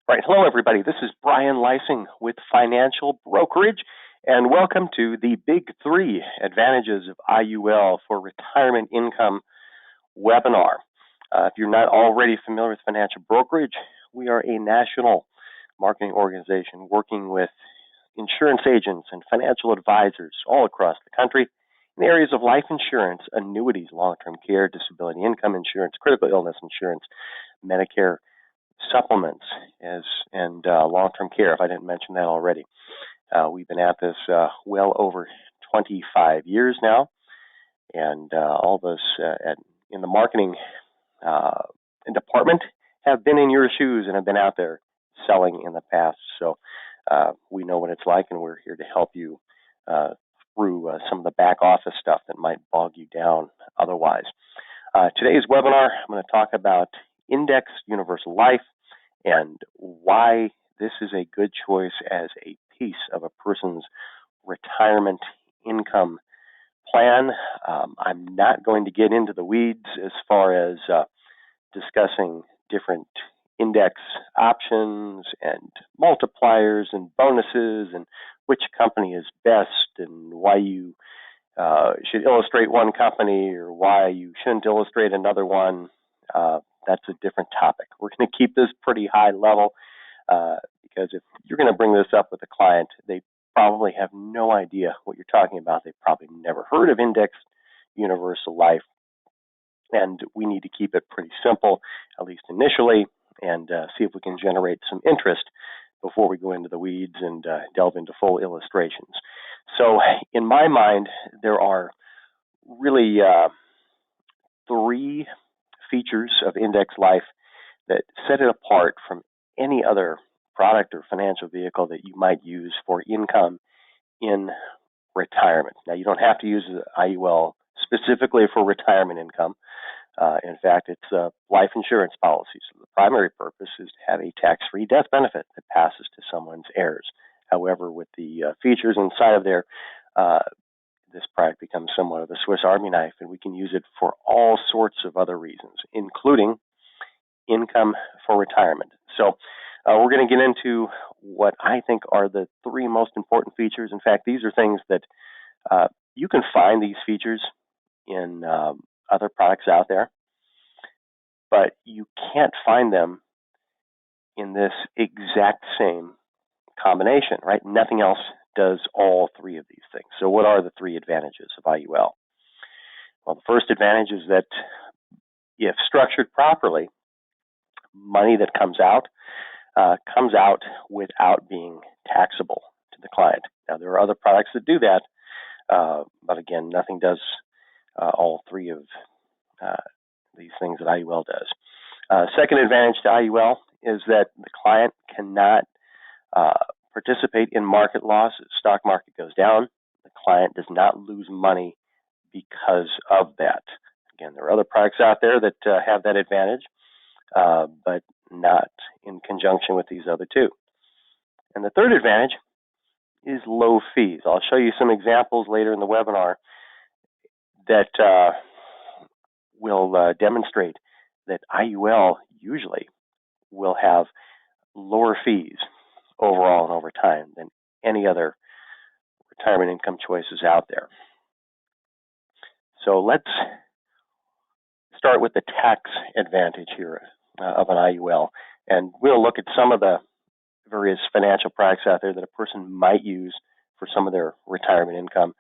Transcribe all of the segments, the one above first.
Right. Hello, everybody. This is Brian Lysing with Financial Brokerage, and welcome to the Big Three Advantages of IUL for Retirement Income webinar. If you're not already familiar with financial brokerage, we are a national marketing organization working with insurance agents and financial advisors all across the country in the areas of life insurance, annuities, long-term care, disability income insurance, critical illness insurance, Medicare supplements and long-term care, if I didn't mention that already. We've been at this well over 25 years now, and all of us in the marketing department have been in your shoes and have been out there selling in the past. So we know what it's like, and we're here to help you through some of the back office stuff that might bog you down otherwise. Today's webinar, I'm going to talk about Index Universal Life and why this is a good choice as a piece of a person's retirement income plan. I'm not going to get into the weeds as far as discussing different index options and multipliers and bonuses and which company is best and why you should illustrate one company or why you shouldn't illustrate another one. That's a different topic. We're going to keep this pretty high level because if you're going to bring this up with a client, they probably have no idea what you're talking about. They've probably never heard of Index Universal Life, and we need to keep it pretty simple, at least initially, and see if we can generate some interest before we go into the weeds and delve into full illustrations. So in my mind, there are really three features of Index Life that set it apart from any other product or financial vehicle that you might use for income in retirement. Now, you don't have to use the IUL specifically for retirement income. In fact, it's a life insurance policy. So the primary purpose is to have a tax-free death benefit that passes to someone's heirs. However, with the features inside of there, this product becomes somewhat of a Swiss Army knife, and we can use it for all sorts of other reasons, including income for retirement. So we're going to get into what I think are the three most important features. In fact, these are things that you can find these features in other products out there, but you can't find them in this exact same combination, right? Nothing else does all three of these things. So what are the three advantages of IUL? Well, the first advantage is that if structured properly, money that comes out without being taxable to the client. Now, there are other products that do that, but again, nothing does all three of these things that IUL does. Second advantage to IUL is that the client cannot participate in market losses. Stock market goes down, the client does not lose money because of that. Again, there are other products out there that have that advantage, but not in conjunction with these other two. And the third advantage is low fees. I'll show you some examples later in the webinar that will demonstrate that IUL usually will have lower fees overall and over time than any other retirement income choices out there. So let's start with the tax advantage here of an IUL, and we'll look at some of the various financial products out there that a person might use for some of their retirement income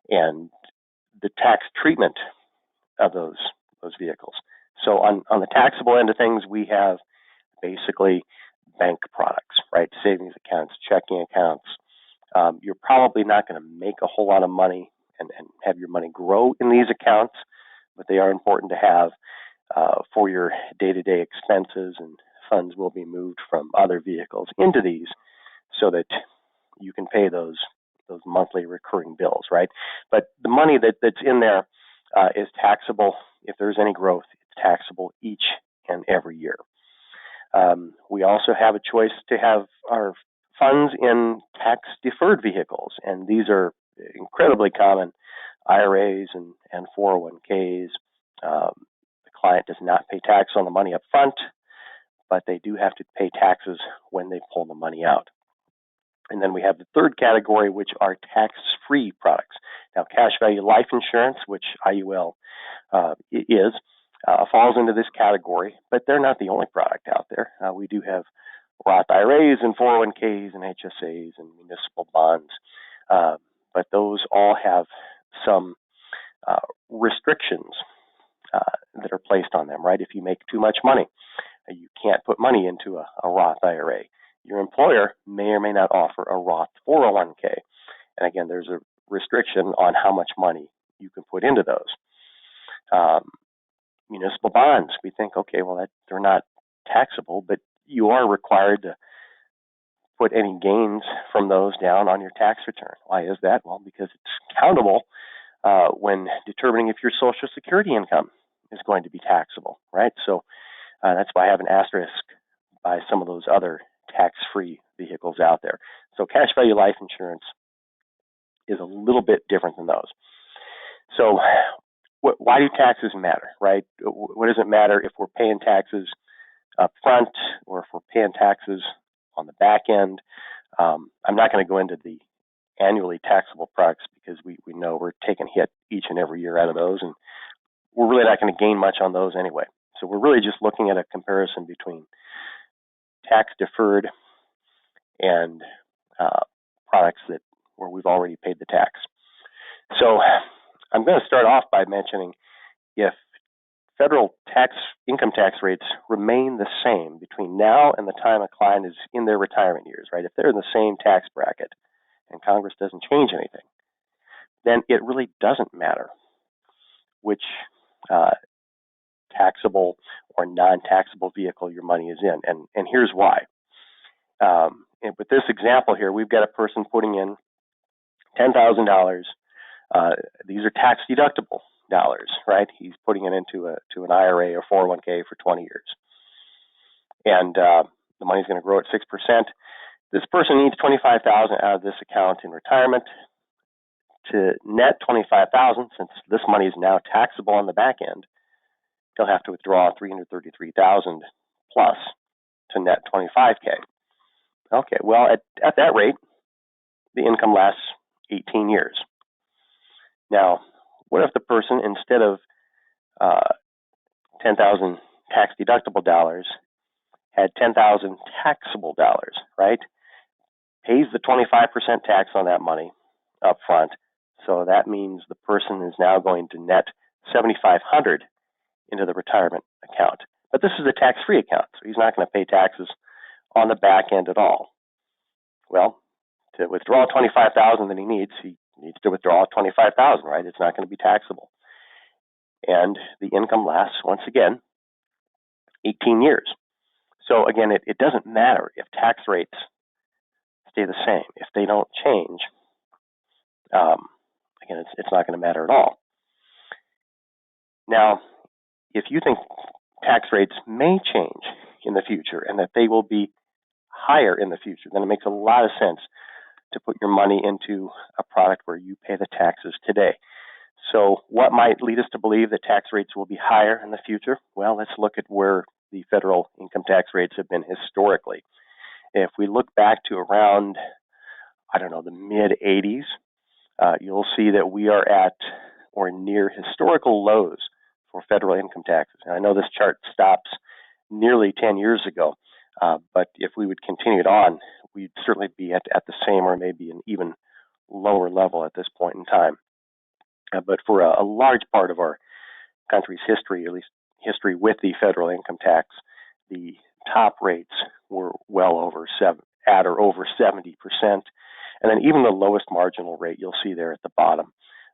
and the tax treatment of those vehicles. So on the taxable end of things, we have basically bank products, right? Savings accounts, checking accounts. You're probably not going to make a whole lot of money and have your money grow in these accounts, but they are important to have for your day-to-day expenses, and funds will be moved from other vehicles into these so that you can pay those monthly recurring bills, right? But the money that's in there is taxable. If there's any growth, it's taxable each and every year. We also have a choice to have our funds in tax-deferred vehicles, and these are incredibly common, IRAs and 401ks. The client does not pay tax on the money up front, but they do have to pay taxes when they pull the money out. And then we have the third category, which are tax-free products. Now, cash value life insurance, which IUL is, falls into this category, but they're not the only product out there. We do have Roth IRAs and 401ks and HSAs and municipal bonds, but those all have some restrictions that are placed on them, right? If you make too much money, you can't put money into a Roth IRA. Your employer may or may not offer a Roth 401k. And again, there's a restriction on how much money you can put into those. Municipal bonds, we think, okay, well, they're not taxable, but you are required to put any gains from those down on your tax return. Why is that? Well, because it's countable when determining if your Social Security income is going to be taxable, right? So that's why I have an asterisk by some of those other tax-free vehicles out there. So cash value life insurance is a little bit different than those. So why do taxes matter, right? What does it matter if we're paying taxes up front or if we're paying taxes on the back end? I'm not going to go into the annually taxable products because we know we're taking a hit each and every year out of those, and we're really not going to gain much on those anyway. So we're really just looking at a comparison between tax deferred and products where we've already paid the tax. So I'm going to start off by mentioning if federal income tax rates remain the same between now and the time a client is in their retirement years, right? If they're in the same tax bracket and Congress doesn't change anything, then it really doesn't matter which taxable or non-taxable vehicle your money is in. And here's why. And with this example here, we've got a person putting in $10,000. These are tax deductible dollars, right? He's putting it into an IRA or 401k for 20 years. And the money's going to grow at 6%. This person needs $25,000 out of this account in retirement. To net $25,000, since this money is now taxable on the back end, he'll have to withdraw $333,000 plus to net $25K. Okay, well, at that rate, the income lasts 18 years. Now, what if the person, instead of $10,000 tax deductible dollars, had $10,000 taxable dollars, right? Pays the 25% tax on that money up front. So that means the person is now going to net $7,500 into the retirement account. But this is a tax-free account, so he's not going to pay taxes on the back end at all. Well, to withdraw $25,000 that he needs to withdraw $25,000, right? It's not going to be taxable. And the income lasts, once again, 18 years. So again, it doesn't matter if tax rates stay the same. If they don't change, again, it's not going to matter at all. Now, if you think tax rates may change in the future and that they will be higher in the future, then it makes a lot of sense to put your money into a product where you pay the taxes today. So what might lead us to believe that tax rates will be higher in the future? Well, let's look at where the federal income tax rates have been historically. If we look back to around, the mid-'80s, you'll see that we are at or near historical lows for federal income taxes. And I know this chart stops nearly 10 years ago, but if we would continue it on, we'd certainly be at the same or maybe an even lower level at this point in time. But for a large part of our country's history, at least history with the federal income tax, the top rates were well over over 70%. And then even the lowest marginal rate you'll see there at the bottom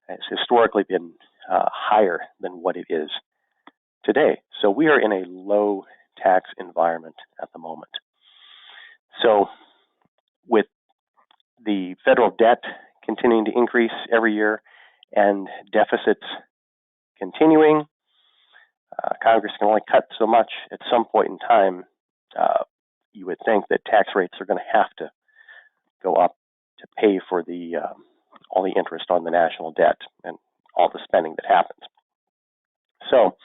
has historically been higher than what it is today. So we are in a low tax environment at the moment. So with the federal debt continuing to increase every year and deficits continuing, Congress can only cut so much. At some point in time, you would think that tax rates are going to have to go up to pay for all the interest on the national debt and all the spending that happens. So,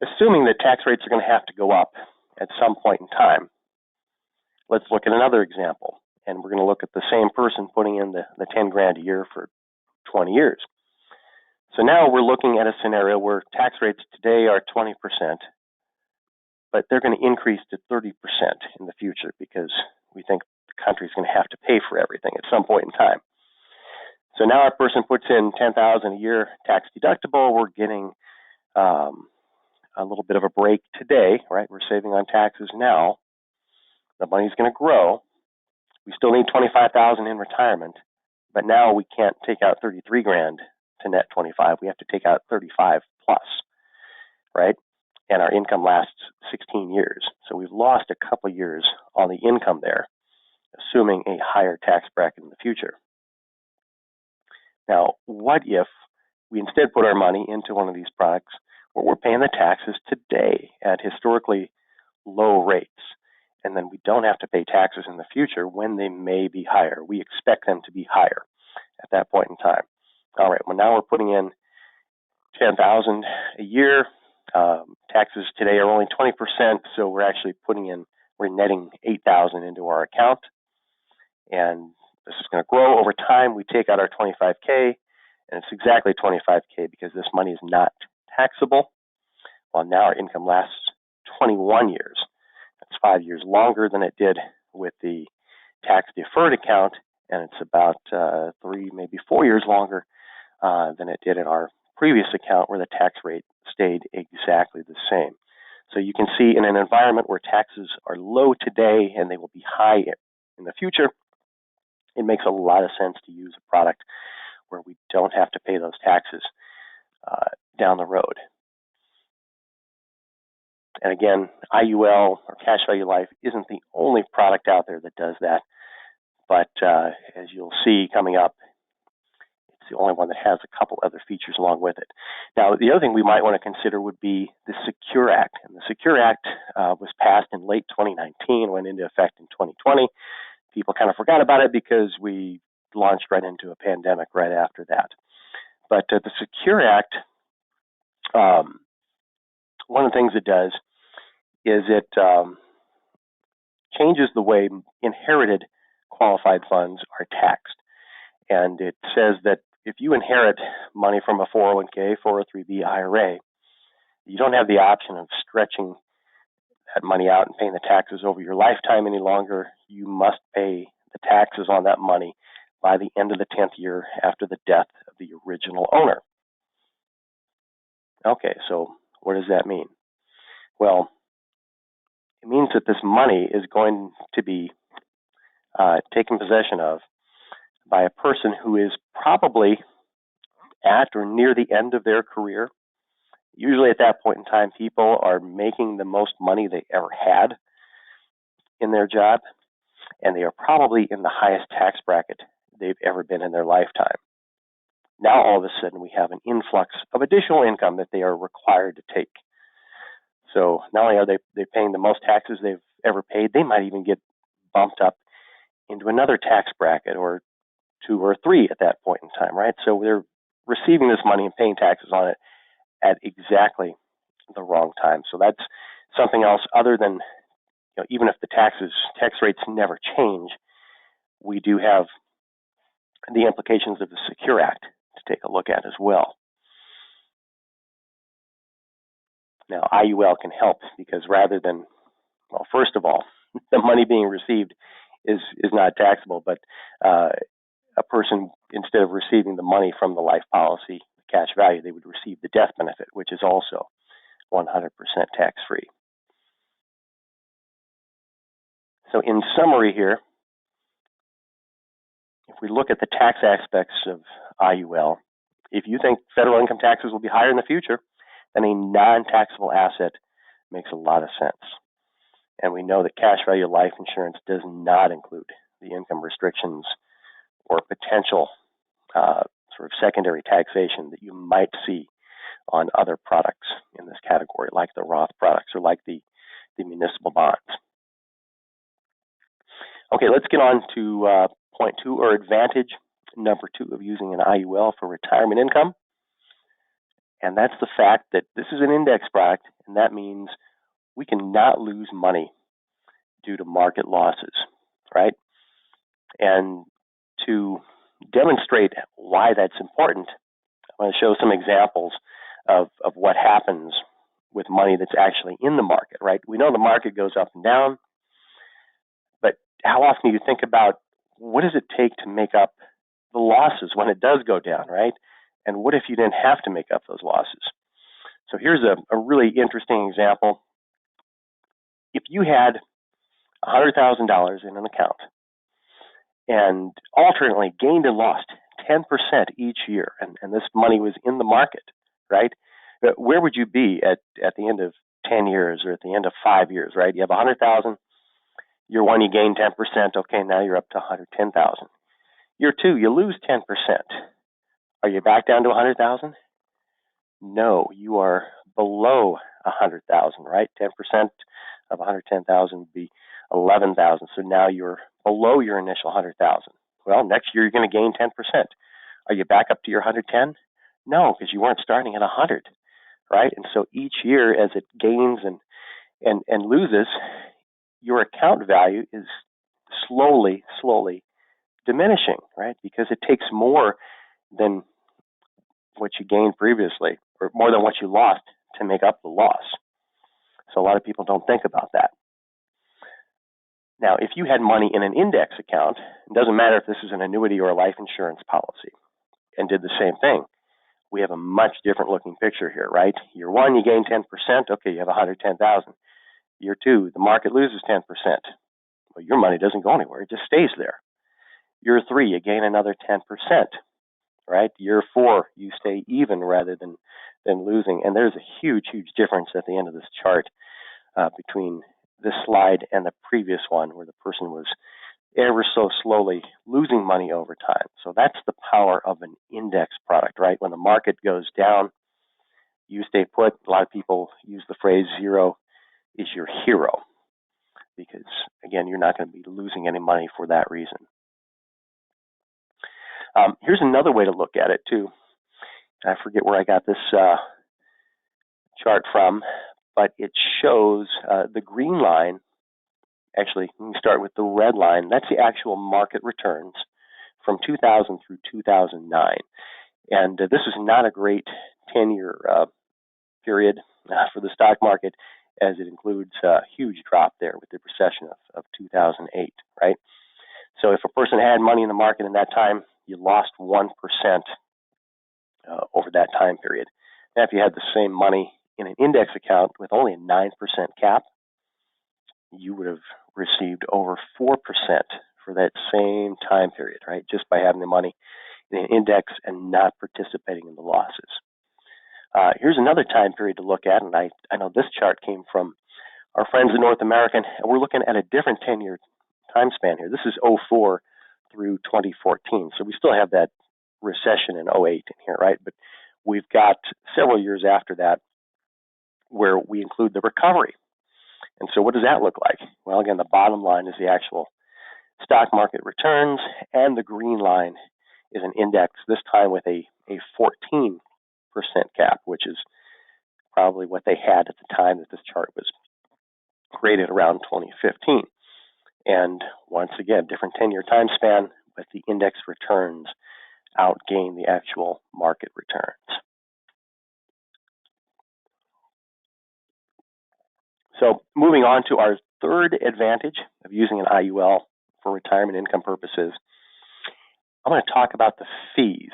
assuming that tax rates are going to have to go up at some point in time. Let's look at another example, and we're going to look at the same person putting in the 10 grand a year for 20 years. So now we're looking at a scenario where tax rates today are 20%, but they're going to increase to 30% in the future because we think the country's going to have to pay for everything at some point in time. So now our person puts in $10,000 a year tax deductible. We're getting a little bit of a break today, right? We're saving on taxes now. The money's going to grow. We still need $25,000 in retirement, but now we can't take out 33 grand to net 25. We have to take out 35 plus, right? And our income lasts 16 years. So we've lost a couple years on the income there, assuming a higher tax bracket in the future. Now, what if we instead put our money into one of these products where we're paying the taxes today at historically low rates, and then we don't have to pay taxes in the future when they may be higher? We expect them to be higher at that point in time. All right, well, now we're putting in $10,000 a year. Taxes today are only 20%, so we're actually we're netting $8,000 into our account, and this is going to grow over time. We take out our $25K, and it's exactly $25K because this money is not taxable. Well, now our income lasts 21 years. That's 5 years longer than it did with the tax-deferred account, and it's about 3, maybe 4 years longer than it did in our previous account where the tax rate stayed exactly the same. So you can see in an environment where taxes are low today and they will be high in the future, it makes a lot of sense to use a product where we don't have to pay those taxes down the road. And again, IUL, or cash value life, isn't the only product out there that does that. But as you'll see coming up, it's the only one that has a couple other features along with it. Now, the other thing we might want to consider would be the Secure Act. And the Secure Act was passed in late 2019, went into effect in 2020. People kind of forgot about it because we launched right into a pandemic right after that. But the Secure Act, one of the things it does is it changes the way inherited qualified funds are taxed. And it says that if you inherit money from a 401k, 403b, IRA, you don't have the option of stretching that money out and paying the taxes over your lifetime any longer. You must pay the taxes on that money by the end of the 10th year after the death of the original owner. Okay, so what does that mean? Well, it means that this money is going to be taken possession of by a person who is probably at or near the end of their career. Usually at that point in time, people are making the most money they ever had in their job, and they are probably in the highest tax bracket they've ever been in their lifetime. Now, all of a sudden, we have an influx of additional income that they are required to take. So not only are they paying the most taxes they've ever paid, they might even get bumped up into another tax bracket or 2 or 3 at that point in time, right? So they're receiving this money and paying taxes on it at exactly the wrong time. So that's something else other than, even if the tax rates never change, we do have the implications of the Secure Act to take a look at as well. Now, IUL can help because rather than, first of all, the money being received is not taxable, but a person, instead of receiving the money from the life policy, the cash value, they would receive the death benefit, which is also 100% tax-free. So in summary here, if we look at the tax aspects of IUL, if you think federal income taxes will be higher in the future, then a non-taxable asset makes a lot of sense. And we know that cash value life insurance does not include the income restrictions or potential sort of secondary taxation that you might see on other products in this category, like the Roth products or like the municipal bonds. Okay, let's get on to point 2, or advantage number 2 of using an IUL for retirement income. And that's the fact that this is an index product, and that means we cannot lose money due to market losses, right? And to demonstrate why that's important, I want to show some examples of what happens with money that's actually in the market, right? We know the market goes up and down, but how often do you think about what does it take to make up the losses when it does go down, right? And what if you didn't have to make up those losses? So here's a really interesting example. If you had $100,000 in an account and alternately gained and lost 10% each year, and this money was in the market, right? Where would you be at the end of 10 years or at the end of 5 years, right? You have 100,000. Year one, you gain 10%. Okay, now you're up to 110,000. Year two, you lose 10%. Are you back down to 100,000? No, you are below 100,000, right? 10% of 110,000 would be 11,000. So now you're below your initial 100,000. Well, next year you're going to gain 10%. Are you back up to your 110? No, because you weren't starting at 100, right? And so each year as it gains and loses, your account value is slowly diminishing, right? Because it takes more than what you gained previously, or more than what you lost to make up the loss. So a lot of people don't think about that. Now, if you had money in an index account, it doesn't matter if this is an annuity or a life insurance policy, and did the same thing, we have a much different looking picture here, right? Year one, you gain 10%. Okay, you have 110,000. Year two, the market loses 10%. Well, your money doesn't go anywhere. It just stays there. Year three, you gain another 10%, right? Year four, you stay even rather than losing. And there's a huge difference at the end of this chart between this slide and the previous one where the person was ever so slowly losing money over time. So that's the power of an index product, right? When the market goes down, you stay put. A lot of people use the phrase zero is your hero because, again, you're not going to be losing any money for that reason. Here's another way to look at it, too. I forget where I got this chart from, but it shows the green line. Actually, let me start with the red line. That's the actual market returns from 2000 through 2009. And this is not a great 10-year period for the stock market, as it includes a huge drop there with the recession of 2008, right? So if a person had money in the market in that time, you lost 1% over that time period. Now, if you had the same money in an index account with only a 9% cap, you would have received over 4% for that same time period, right? Just by having the money in an index and not participating in the losses. Here's another time period to look at, and I know this chart came from our friends in North America, and we're looking at a different 10-year time span here. This is 2004 through 2014, so we still have that recession in 2008 in here, right? But we've got several years after that where we include the recovery. And so what does that look like? Well, again, the bottom line is the actual stock market returns, and the green line is an index, this time with a 14% cap, which is probably what they had at the time that this chart was created around 2015. And once again, different 10-year time span, but the index returns outgain the actual market returns. So moving on to our third advantage of using an IUL for retirement income purposes, I'm going to talk about the fees.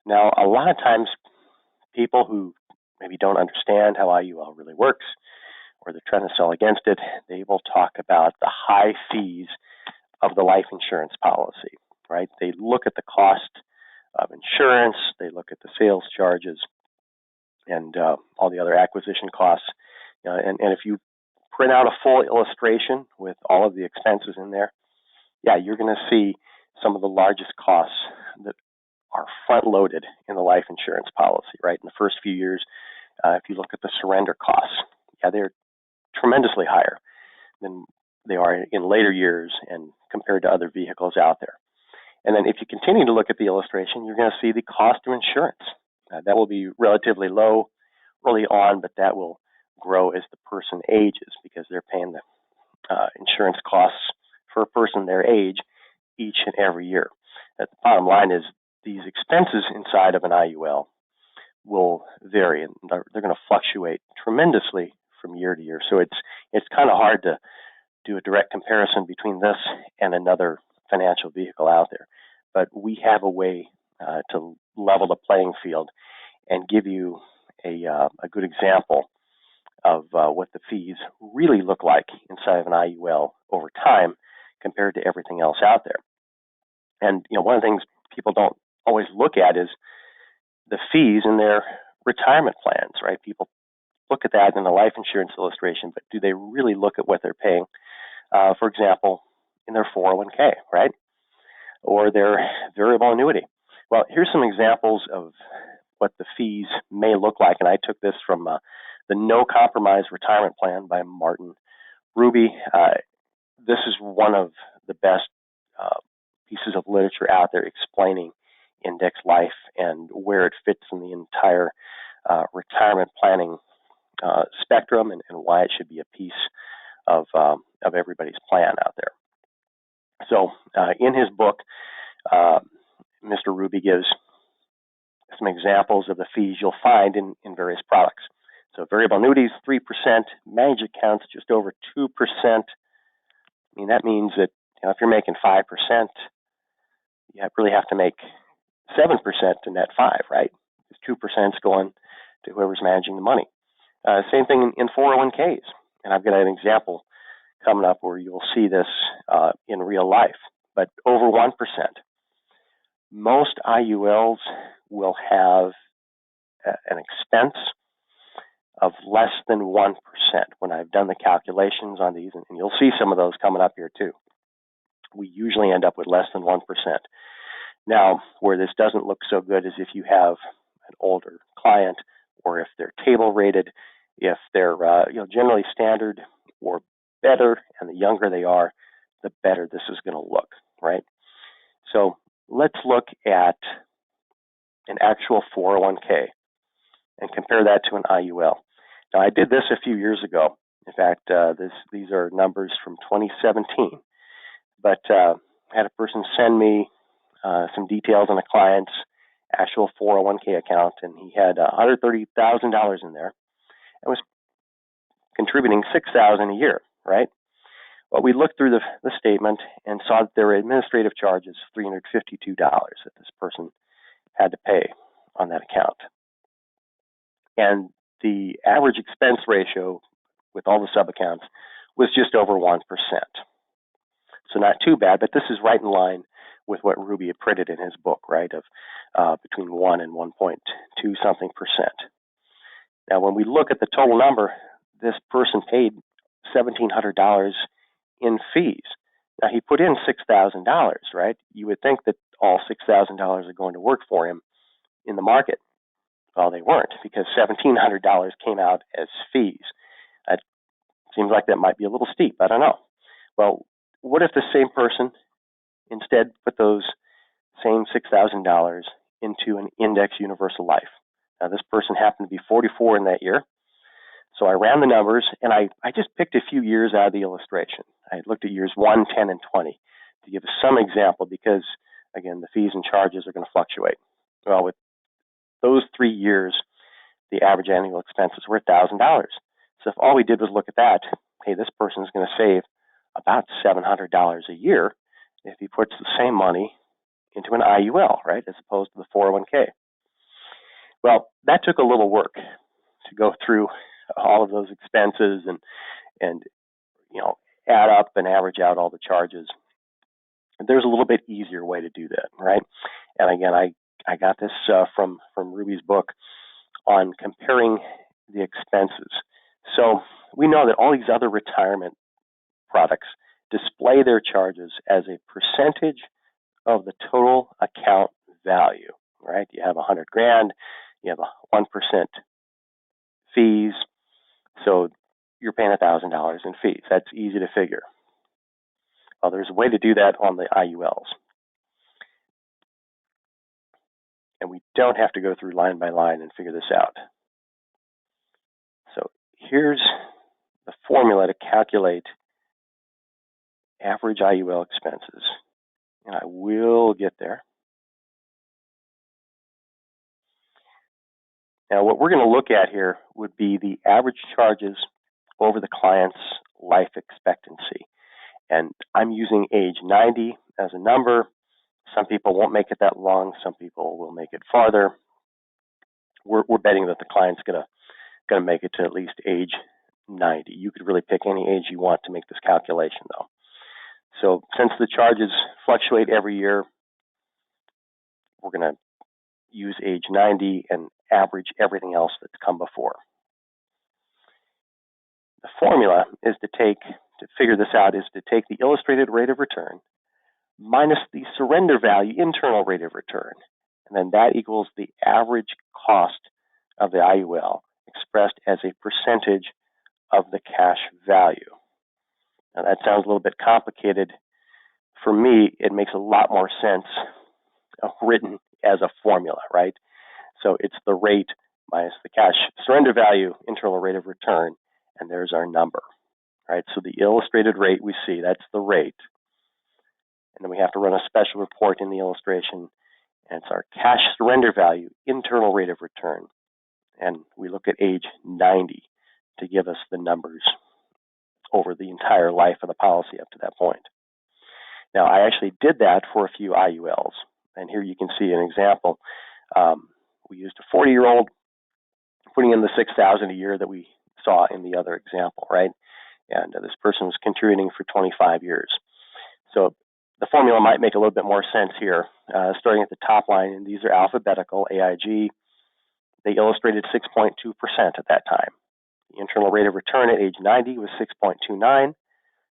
Now, a lot of times people who maybe don't understand how IUL really works, or they're trying to sell against it, they will talk about the high fees of the life insurance policy, right? They look at the cost of insurance, they look at the sales charges, and all the other acquisition costs. And if you print out a full illustration with all of the expenses in there, yeah, you're going to see some of the largest costs that are front-loaded in the life insurance policy, right? In the first few years, if you look at the surrender costs, yeah, they're tremendously higher than they are in later years and compared to other vehicles out there. And then if you continue to look at the illustration, you're going to see the cost of insurance. That will be relatively low early on, but that will grow as the person ages because they're paying the insurance costs for a person their age each and every year. The bottom line is these expenses inside of an IUL will vary, and they're going to fluctuate tremendously from year to year. So it's kind of hard to do a direct comparison between this and another financial vehicle out there. But we have a way to level the playing field and give you a good example of what the fees really look like inside of an IUL over time compared to everything else out there. And one of the things people don't always look at is the fees in their retirement plans, right? People look at that in the life insurance illustration, but do they really look at what they're paying, for example, in their 401k, right? Or their variable annuity. Well, here's some examples of what the fees may look like, and I took this from the No Compromise Retirement Plan by Martin Ruby. This is one of the best pieces of literature out there explaining index life and where it fits in the entire retirement planning spectrum and why it should be a piece of everybody's plan out there. So in his book, Mr. Ruby gives some examples of the fees you'll find in various products. So variable annuities, 3%, managed accounts, just over 2%. I mean, that means that if you're making 5%, you really have to make 7% to net 5, right? Because 2% is going to whoever's managing the money. Same thing in 401ks. And I've got an example coming up where you'll see this in real life, but over 1%. Most IULs will have an expense of less than 1% when I've done the calculations on these, and you'll see some of those coming up here too. We usually end up with less than 1%. Now, where this doesn't look so good is if you have an older client or if they're table rated, if they're generally standard or better, and the younger they are, the better this is going to look, right? So let's look at an actual 401k and compare that to an IUL. Now, I did this a few years ago. In fact, these are numbers from 2017. But I had a person send me some details on a client's actual 401k account, and he had $130,000 in there and was contributing $6,000 a year, right? Well, we looked through the statement and saw that there were administrative charges of $352 that this person had to pay on that account. And the average expense ratio with all the sub-accounts was just over 1%. So not too bad, but this is right in line with what Ruby had printed in his book, right, of between 1 and 1.2 something percent. Now, when we look at the total number, this person paid $1,700 in fees. Now, he put in $6,000, right? You would think that all $6,000 are going to work for him in the market. Well, they weren't, because $1,700 came out as fees. It seems like that might be a little steep. I don't know. Well, what if the same person instead put those same $6,000 into an index universal life? Now, this person happened to be 44 in that year. So I ran the numbers, and I just picked a few years out of the illustration. I looked at years 1, 10, and 20 to give some example because, again, the fees and charges are going to fluctuate. Well, with those 3 years, the average annual expenses were $1,000. So if all we did was look at that, hey, this person is going to save about $700 a year if he puts the same money into an IUL, right, as opposed to the 401k. Well, that took a little work to go through all of those expenses and add up and average out all the charges. There's a little bit easier way to do that, right? And again, I got this from Ruby's book on comparing the expenses. So we know that all these other retirement products display their charges as a percentage of the total account value, right? You have $100,000, you have a 1% fees, so you're paying $1,000 in fees. That's easy to figure. Well, there's a way to do that on the IULs. And we don't have to go through line by line and figure this out. So here's the formula to calculate average IUL expenses. And I will get there. Now, what we're going to look at here would be the average charges over the client's life expectancy. And I'm using age 90 as a number. Some people won't make it that long. Some people will make it farther. We're betting that the client's going to make it to at least age 90. You could really pick any age you want to make this calculation, though. So since the charges fluctuate every year, we're going to use age 90 and average everything else that's come before. The formula is to figure this out, is to take the illustrated rate of return minus the surrender value internal rate of return. And then that equals the average cost of the IUL expressed as a percentage of the cash value. Now that sounds a little bit complicated. For me, it makes a lot more sense written as a formula, right? So it's the rate minus the cash surrender value, internal rate of return, and there's our number, right? So the illustrated rate we see, that's the rate. And then we have to run a special report in the illustration, and it's our cash surrender value, internal rate of return. And we look at age 90 to give us the numbers over the entire life of the policy up to that point. Now, I actually did that for a few IULs, and here you can see an example. We used a 40-year-old putting in the $6,000 a year that we saw in the other example, right? And this person was contributing for 25 years. So the formula might make a little bit more sense here. Starting at the top line, and these are alphabetical, AIG, they illustrated 6.2% at that time. The internal rate of return at age 90 was 6.29.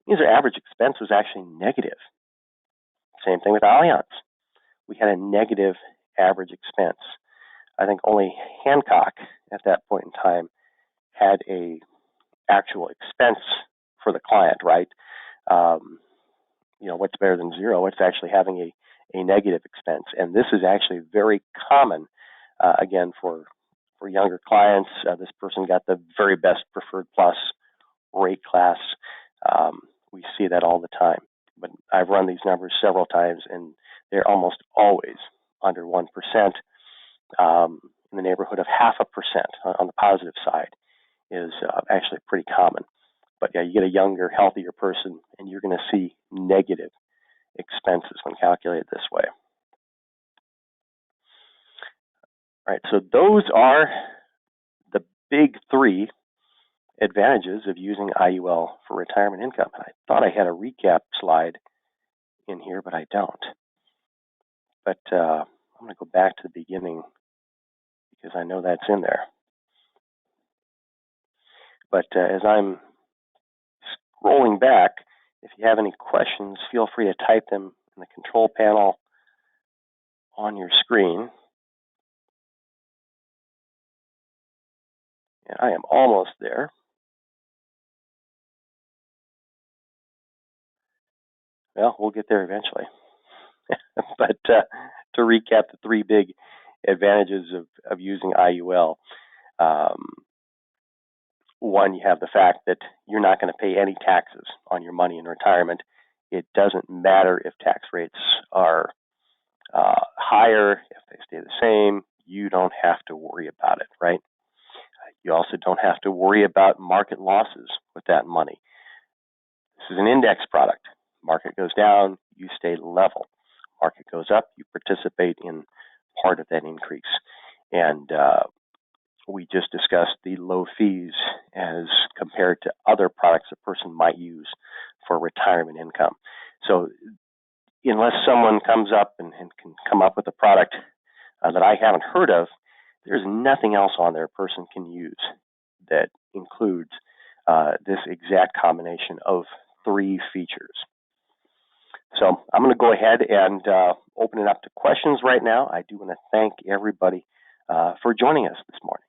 Means our average expense was actually negative. Same thing with Allianz. We had a negative average expense. I think only Hancock at that point in time had a actual expense for the client, right? What's better than zero? It's actually having a negative expense. And this is actually very common, again, for younger clients. This person got the very best Preferred Plus rate class. We see that all the time. But I've run these numbers several times, and they're almost always under 1%, in the neighborhood of 0.5% on the positive side is actually pretty common. But yeah, you get a younger, healthier person, and you're going to see negative expenses when calculated this way. All right, so those are the big three advantages of using IUL for retirement income. And I thought I had a recap slide in here, but I don't. But I'm going to go back to the beginning because I know that's in there. But as I'm scrolling back, if you have any questions, feel free to type them in the control panel on your screen. And I am almost there. Well, we'll get there eventually. But to recap the three big advantages of using IUL, one, you have the fact that you're not going to pay any taxes on your money in retirement. It doesn't matter if tax rates are higher, if they stay the same, you don't have to worry about it, right? You also don't have to worry about market losses with that money. This is an index product. Market goes down, you stay level. Market goes up, you participate in part of that increase. And we just discussed the low fees as compared to other products a person might use for retirement income. So unless someone comes up and can come up with a product that I haven't heard of, there's nothing else on there a person can use that includes this exact combination of three features. So I'm going to go ahead and open it up to questions right now. I do want to thank everybody for joining us this morning.